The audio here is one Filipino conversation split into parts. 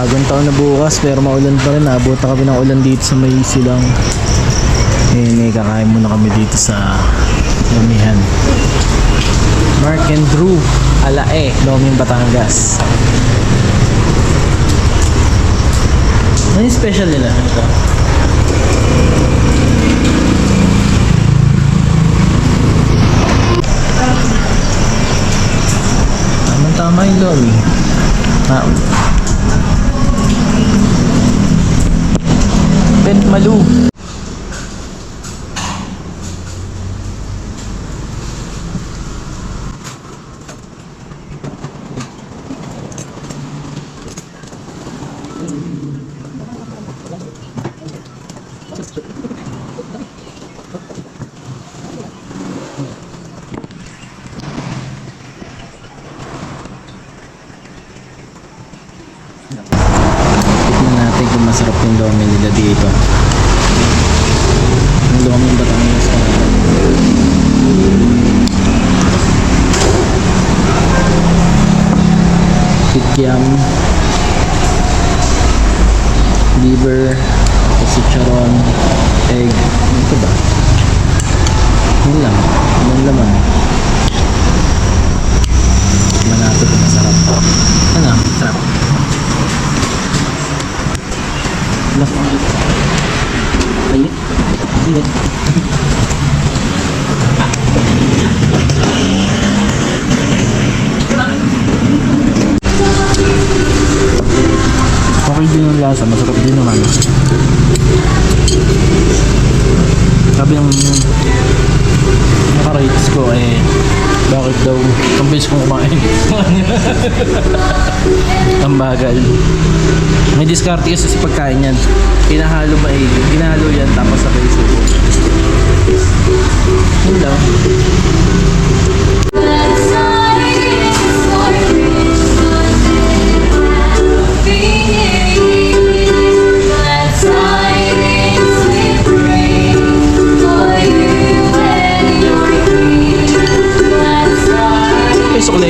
Bagong taon na bukas pero maulan pa rin. Abot na kami ng ulan dito sa may silang. Kakain muna kami dito sa Lumihan. Mark and Drew Alae, Loming, Batangas. Ano yung special nila? Ito. Tama yung Lomi. Bent Malu. Tignan natin kung masarap yung lomi nila dito. Yung lomi yung Batangas ka. Kikiam, liver, chicharon, egg. Ito ba? Yun lang. Yun laman. Manapit na masarap. Ano? Sarap. Ayun. Ayun. Okay din yung lasa. Masarap din naman. Sabi yung naka-rates ko bakit daw ang bilis kong kumain. Ang bagal. May diskarte kasi sa pagkain yan. Pinahalo yan tapos sa base ko. Yun lang. Sukli.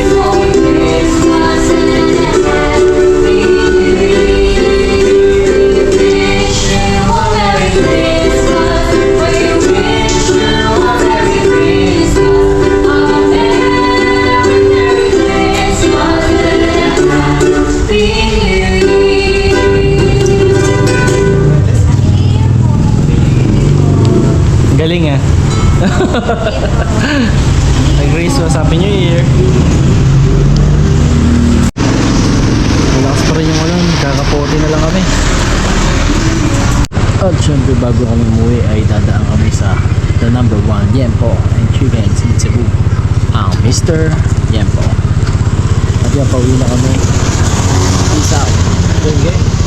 Galing ah. Nag-race was Happy New Year. Malakas pa rin yung ulan, kakapote na lang kami. At syempre bago kami umuwi ay dadaan kami sa the number 1 Yempo and Chickens in Cebu, ang Mr. Yempo. At yan, pauwi na kami. Peace out. Okay.